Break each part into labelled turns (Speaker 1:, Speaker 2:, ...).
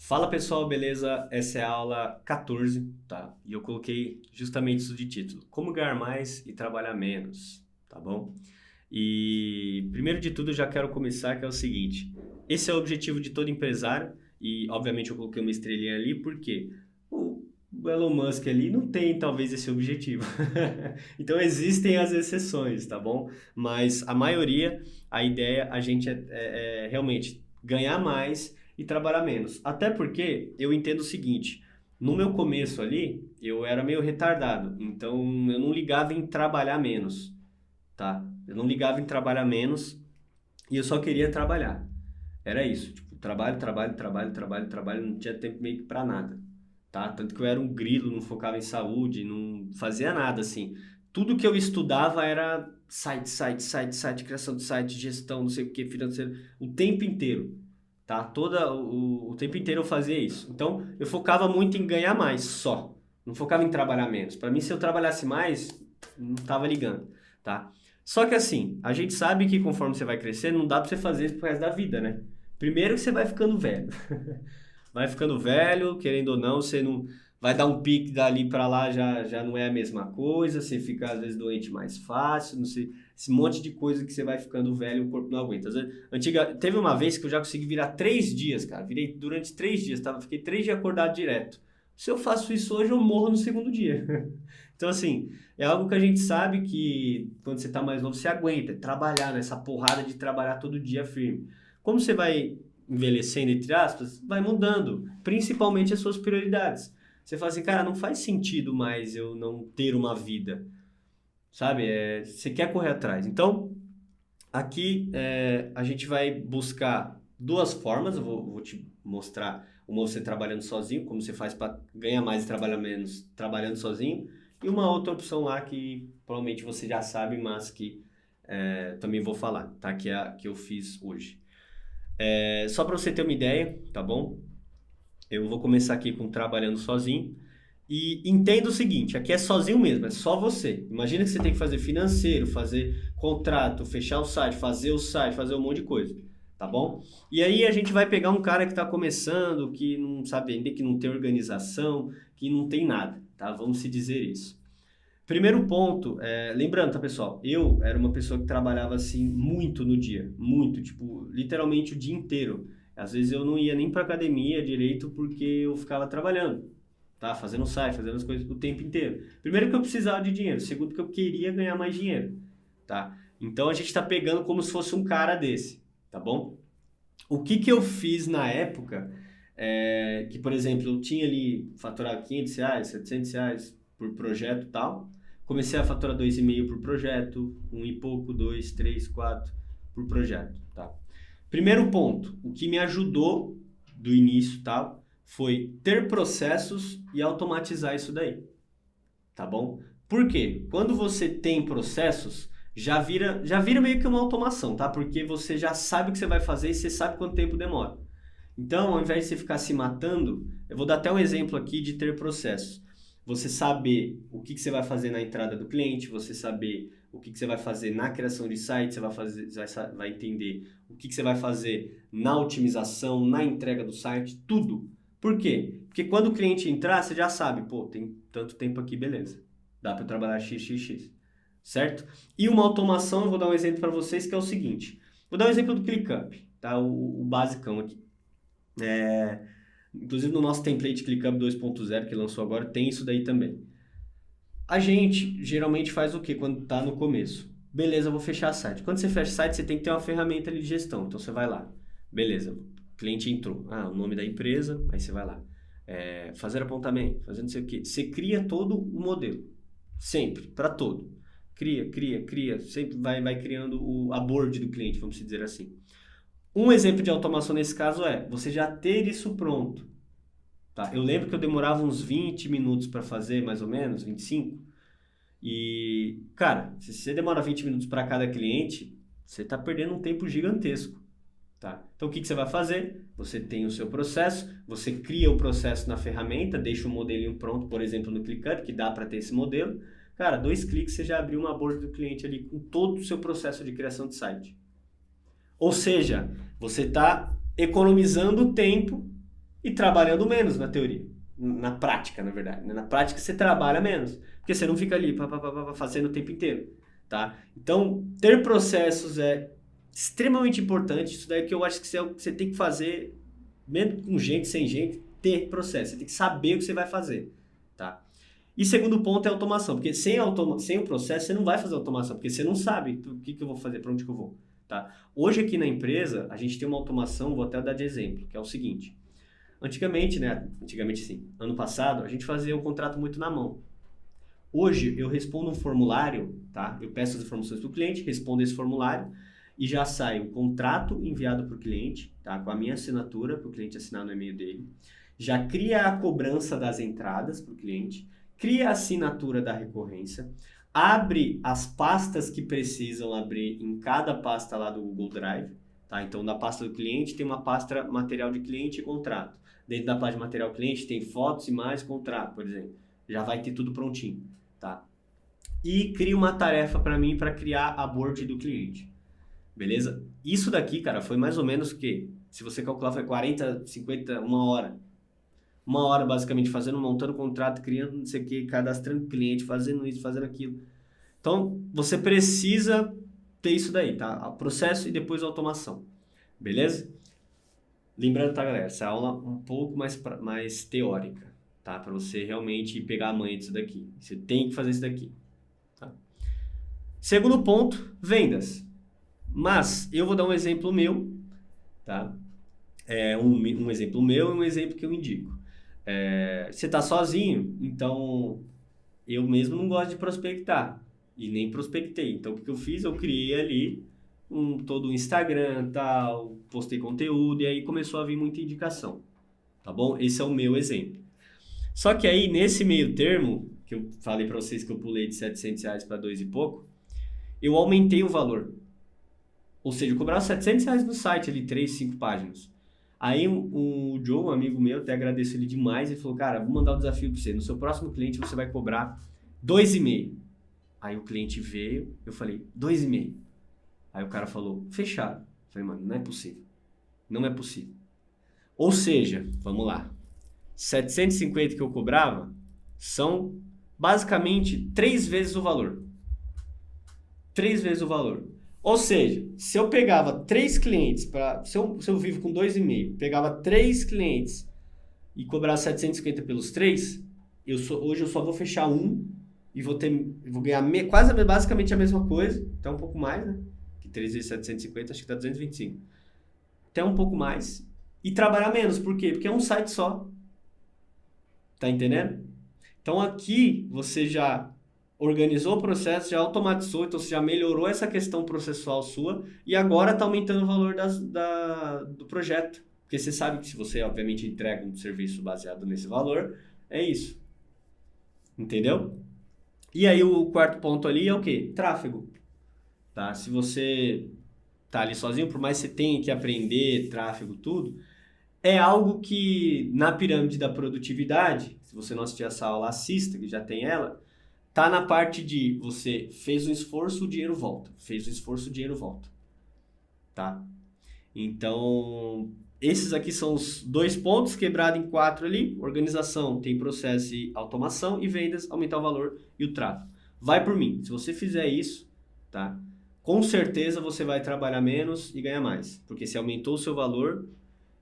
Speaker 1: Fala pessoal, beleza? Essa é a aula 14, tá? E eu coloquei justamente isso de título: Como ganhar mais e trabalhar menos, tá bom? E primeiro de tudo eu já quero começar que é o seguinte: esse é o objetivo de todo empresário e obviamente eu coloquei uma estrelinha ali porque o Elon Musk ali não tem talvez esse objetivo. Então existem as exceções, tá bom? Mas a maioria, a ideia, a gente é realmente ganhar mais e trabalhar menos. Até porque eu entendo o seguinte: no meu começo ali, eu era meio retardado, então eu não ligava em trabalhar menos, tá? Eu não ligava em trabalhar menos e eu só queria trabalhar. Era isso, tipo, trabalho, trabalho, trabalho, trabalho, trabalho, não tinha tempo meio que pra nada, tá? Tanto que eu era um grilo, não focava em saúde, não fazia nada assim. Tudo que eu estudava era site, criação de site, gestão, não sei o que, financeiro, o tempo inteiro, tá? O tempo inteiro eu fazia isso. Então, eu focava muito em ganhar mais, só. Não focava em trabalhar menos. Para mim, se eu trabalhasse mais, não tava ligando, tá? Só que assim, a gente sabe que conforme você vai crescendo, não dá pra você fazer isso pro resto da vida, né? Primeiro que você vai ficando velho. Vai ficando velho, querendo ou não, você não vai dar um pique dali pra lá, já não é a mesma coisa, você fica às vezes doente mais fácil, não sei, esse monte de coisa que você vai ficando velho e o corpo não aguenta. Às vezes, teve uma vez que eu já consegui virar 3 dias, cara, virei durante 3 dias, fiquei 3 dias acordado direto. Se eu faço isso hoje, eu morro no segundo dia. Então, assim, é algo que a gente sabe que quando você tá mais novo, você aguenta, trabalhar nessa porrada de trabalhar todo dia firme. Como você vai envelhecendo, entre aspas, vai mudando, principalmente as suas prioridades. Você fala assim, cara, não faz sentido mais eu não ter uma vida, sabe? Você quer correr atrás. Então, aqui a gente vai buscar duas formas, eu vou te mostrar uma você trabalhando sozinho, como você faz para ganhar mais e trabalhar menos trabalhando sozinho, e uma outra opção lá que provavelmente você já sabe, mas que também vou falar, tá? Que é a que eu fiz hoje. Só para você ter uma ideia, tá bom? Eu vou começar aqui com trabalhando sozinho. E entenda o seguinte, aqui é sozinho mesmo, é só você. Imagina que você tem que fazer financeiro, fazer contrato, fechar o site, fazer um monte de coisa, tá bom? E aí a gente vai pegar um cara que está começando, que não sabe vender, que não tem organização, que não tem nada, tá? Vamos se dizer isso. Primeiro ponto, lembrando, tá, pessoal? Eu era uma pessoa que trabalhava assim muito no dia, muito, tipo, literalmente o dia inteiro. Às vezes eu não ia nem pra academia direito porque eu ficava trabalhando, tá? Fazendo site, fazendo as coisas o tempo inteiro. Primeiro que eu precisava de dinheiro, segundo que eu queria ganhar mais dinheiro, tá? Então a gente tá pegando como se fosse um cara desse, tá bom? O que que eu fiz na época, que por exemplo, eu tinha ali faturado R$ 500, R$ 700 por projeto e tal. Comecei a faturar 2,5 por projeto, um e pouco, 2, 3, 4 por projeto, tá? Primeiro ponto, o que me ajudou do início, tá, foi ter processos e automatizar isso daí, tá bom? Por quê? Quando você tem processos, já vira meio que uma automação, tá? Porque você já sabe o que você vai fazer e você sabe quanto tempo demora. Então, ao invés de você ficar se matando, eu vou dar até um exemplo aqui de ter processos. Você saber o que você vai fazer na entrada do cliente, você saber o que você vai fazer na criação de site, vai entender o que você vai fazer na otimização, na entrega do site, tudo. Por quê? Porque quando o cliente entrar, você já sabe, pô, tem tanto tempo aqui, beleza. Dá para trabalhar XXX, certo? E uma automação, eu vou dar um exemplo para vocês que é o seguinte. Vou dar um exemplo do ClickUp, tá? O basicão aqui. Inclusive no nosso template ClickUp 2.0 que lançou agora, tem isso daí também. A gente geralmente faz o que quando está no começo? Beleza, eu vou fechar site. Quando você fecha site, você tem que ter uma ferramenta ali de gestão. Então você vai lá. Beleza, o cliente entrou. O nome da empresa, aí você vai lá. Fazer apontamento, fazer não sei o que. Você cria todo o modelo. Sempre, para todo. Cria. Sempre vai criando a board do cliente, vamos dizer assim. Um exemplo de automação nesse caso é você já ter isso pronto. Tá? Eu lembro que eu demorava uns 20 minutos para fazer, mais ou menos, 25. E, cara, se você demora 20 minutos para cada cliente, você está perdendo um tempo gigantesco. Tá? Então, o que você vai fazer? Você tem o seu processo, você cria o processo na ferramenta, deixa um modelinho pronto, por exemplo, no ClickUp, que dá para ter esse modelo. Cara, 2 cliques você já abriu uma board do cliente ali com todo o seu processo de criação de site. Ou seja, você está economizando tempo, e trabalhando menos na teoria. Na prática, na verdade. Né? Na prática você trabalha menos, porque você não fica ali fazendo o tempo inteiro, tá? Então, ter processos é extremamente importante. Isso daí que eu acho que você tem que fazer, mesmo com gente, sem gente, ter processo. Você tem que saber o que você vai fazer, tá? E segundo ponto é automação, porque sem o processo você não vai fazer automação, porque você não sabe o que eu vou fazer, para onde que eu vou, tá? Hoje aqui na empresa, a gente tem uma automação, vou até dar de exemplo, que é o seguinte. Antigamente, né? Antigamente sim. Ano passado, a gente fazia o contrato muito na mão. Hoje, eu respondo um formulário, tá? Eu peço as informações do cliente, respondo esse formulário e já sai o contrato enviado para o cliente, tá? Com a minha assinatura, para o cliente assinar no e-mail dele. Já cria a cobrança das entradas para o cliente, cria a assinatura da recorrência, abre as pastas que precisam abrir em cada pasta lá do Google Drive, tá? Então, na pasta do cliente tem uma pasta material de cliente e contrato. Dentro da página de material cliente tem fotos, imagens, contrato, por exemplo. Já vai ter tudo prontinho, tá? E cria uma tarefa para mim para criar a board do cliente. Beleza? Isso daqui, cara, foi mais ou menos o quê? Se você calcular, foi 40, 50, uma hora. Uma hora, basicamente, montando contrato, criando não sei o quê, cadastrando cliente, fazendo isso, fazendo aquilo. Então, você precisa ter isso daí, tá? O processo e depois a automação. Beleza? Lembrando, tá, galera? Essa aula é um pouco mais teórica, tá? Para você realmente pegar a manha disso daqui. Você tem que fazer isso daqui, tá? Segundo ponto, vendas. Mas eu vou dar um exemplo meu, tá? Um exemplo meu e um exemplo que eu indico. Você tá sozinho, então eu mesmo não gosto de prospectar e nem prospectei. Então o que eu fiz? Eu criei ali todo o Instagram, tal, postei conteúdo e aí começou a vir muita indicação, tá bom? Esse é o meu exemplo. Só que aí nesse meio termo, que eu falei para vocês que eu pulei de R$700 para 2 e pouco, eu aumentei o valor. Ou seja, eu cobrava R$700 no site ali, 3, 5 páginas. Aí o John, um amigo meu, até agradeço ele demais, ele falou, cara, vou mandar um desafio para você. No seu próximo cliente você vai cobrar 2,5. Aí o cliente veio, eu falei, 2,5. Aí o cara falou, fechado. Eu falei, mano, não é possível. Não é possível. Ou seja, vamos lá. 750 que eu cobrava são basicamente 3 vezes o valor. 3 vezes o valor. Ou seja, se eu pegava 3 clientes, se eu vivo com 2,5, pegava 3 clientes e cobrasse 750 pelos 3, hoje eu só vou fechar um e vou ganhar basicamente a mesma coisa, até um pouco mais, né? Que 3 vezes 750, acho que dá 225. Até um pouco mais. E trabalhar menos. Por quê? Porque é um site só. Tá entendendo? Então aqui você já organizou o processo, já automatizou, então você já melhorou essa questão processual sua e agora está aumentando o valor do projeto. Porque você sabe que se você, obviamente, entrega um serviço baseado nesse valor, é isso. Entendeu? E aí o quarto ponto ali é o quê? Tráfego. Tá? Se você tá ali sozinho, por mais que você tenha que aprender tráfego, tudo, é algo que na pirâmide da produtividade, se você não assistir essa aula, assista, que já tem ela, tá na parte de você fez um esforço, o dinheiro volta. Fez um esforço, o dinheiro volta. Tá? Então, esses aqui são os 2 pontos, quebrado em 4 ali. Organização, tem processo e automação. E vendas, aumentar o valor e o tráfego. Vai por mim. Se você fizer isso, tá? Com certeza você vai trabalhar menos e ganhar mais. Porque você aumentou o seu valor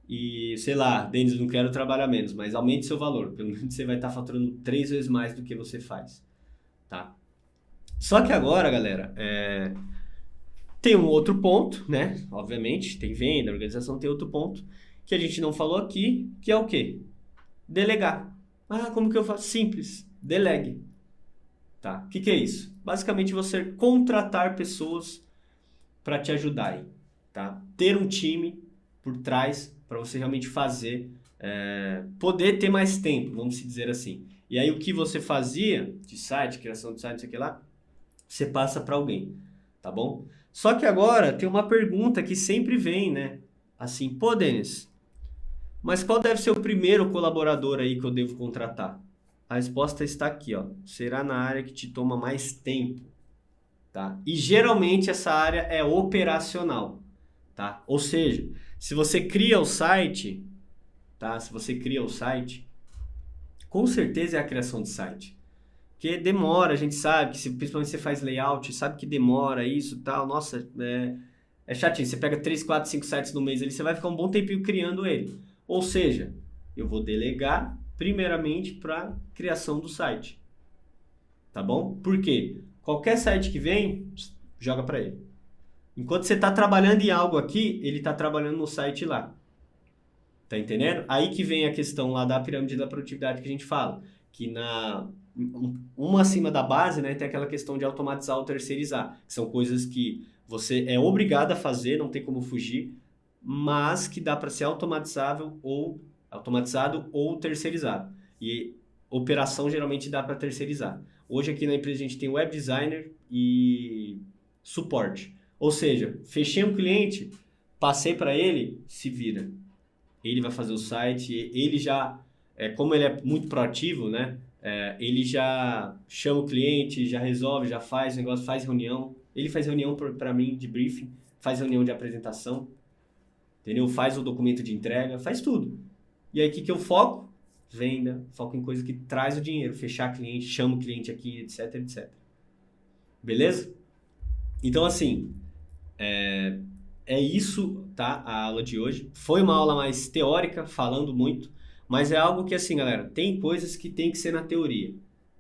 Speaker 1: e, sei lá, Denis, não quero trabalhar menos, mas aumente seu valor. Pelo menos você vai estar faturando 3 vezes mais do que você faz. Tá? Só que agora, galera, tem um outro ponto, né? Obviamente, tem venda, organização, tem outro ponto que a gente não falou aqui, que é o quê? Delegar. Ah, como que eu faço? Simples, delegue. Tá? O que é isso? Basicamente você contratar pessoas para te ajudarem, tá? Ter um time por trás para você realmente fazer, poder ter mais tempo, vamos dizer assim. E aí o que você fazia de site, criação de site, não sei o que lá, você passa para alguém, tá bom? Só que agora tem uma pergunta que sempre vem, né? Assim, pô, Denis, mas qual deve ser o primeiro colaborador aí que eu devo contratar? A resposta está aqui, ó. Será na área que te toma mais tempo, tá? E geralmente essa área é operacional, tá? Ou seja, se você cria o site, tá? Se você cria o site, com certeza é a criação de site. Porque demora, a gente sabe, que principalmente você faz layout, sabe que demora isso e tal. Nossa, é chatinho. Você pega 3, 4, 5 sites no mês ali, você vai ficar um bom tempinho criando ele. Ou seja, eu vou delegar primeiramente para criação do site. Tá bom? Por quê? Qualquer site que vem, joga para ele. Enquanto você está trabalhando em algo aqui, ele está trabalhando no site lá. Tá entendendo? Aí que vem a questão lá da pirâmide da produtividade que a gente fala. Que uma acima da base, né, tem aquela questão de automatizar ou terceirizar. Que são coisas que você é obrigado a fazer, não tem como fugir, mas que dá para ser automatizado ou terceirizado. E operação geralmente dá para terceirizar. Hoje aqui na empresa a gente tem web designer e suporte. Ou seja, fechei um cliente, passei para ele, se vira. Ele vai fazer o site, ele já, como ele é muito proativo, né? Ele já chama o cliente, já resolve, já faz o negócio, faz reunião. Ele faz reunião para mim de briefing, faz reunião de apresentação, entendeu? Faz o documento de entrega, faz tudo. E aí o que eu foco? Venda, foco em coisa que traz o dinheiro, fechar cliente, chama o cliente aqui, etc, etc. Beleza? Então, assim, é isso, tá? A aula de hoje. Foi uma aula mais teórica, falando muito, mas é algo que, assim, galera, tem coisas que tem que ser na teoria,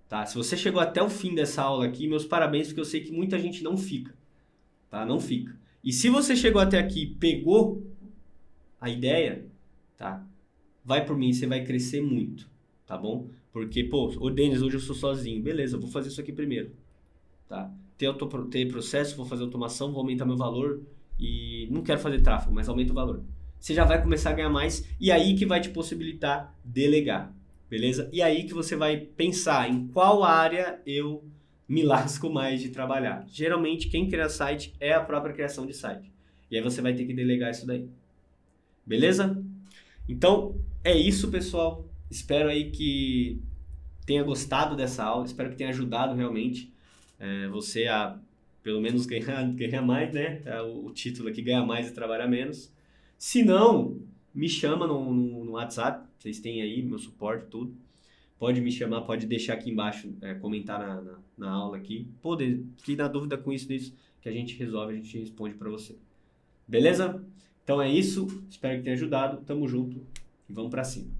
Speaker 1: tá? Se você chegou até o fim dessa aula aqui, meus parabéns, porque eu sei que muita gente não fica, tá? Não fica. E se você chegou até aqui e pegou a ideia, tá? Vai por mim, você vai crescer muito, tá bom? Porque, pô, ô Denis, hoje eu sou sozinho. Beleza, eu vou fazer isso aqui primeiro, tá? Ter processo, vou fazer automação, vou aumentar meu valor e não quero fazer tráfego, mas aumenta o valor. Você já vai começar a ganhar mais e aí que vai te possibilitar delegar, beleza? E aí que você vai pensar em qual área eu me lasco mais de trabalhar. Geralmente, quem cria site é a própria criação de site. E aí você vai ter que delegar isso daí. Beleza? Então, é isso, pessoal. Espero aí que tenha gostado dessa aula. Espero que tenha ajudado realmente você a, pelo menos, ganhar mais, né? O título aqui, ganhar mais e trabalhar menos. Se não, me chama no WhatsApp. Vocês têm aí meu suporte, tudo. Pode me chamar, pode deixar aqui embaixo, comentar na aula aqui. Pô, fiquei na dúvida com isso, que a gente resolve, a gente responde para você. Beleza? Então é isso. Espero que tenha ajudado. Tamo junto e vamos para cima.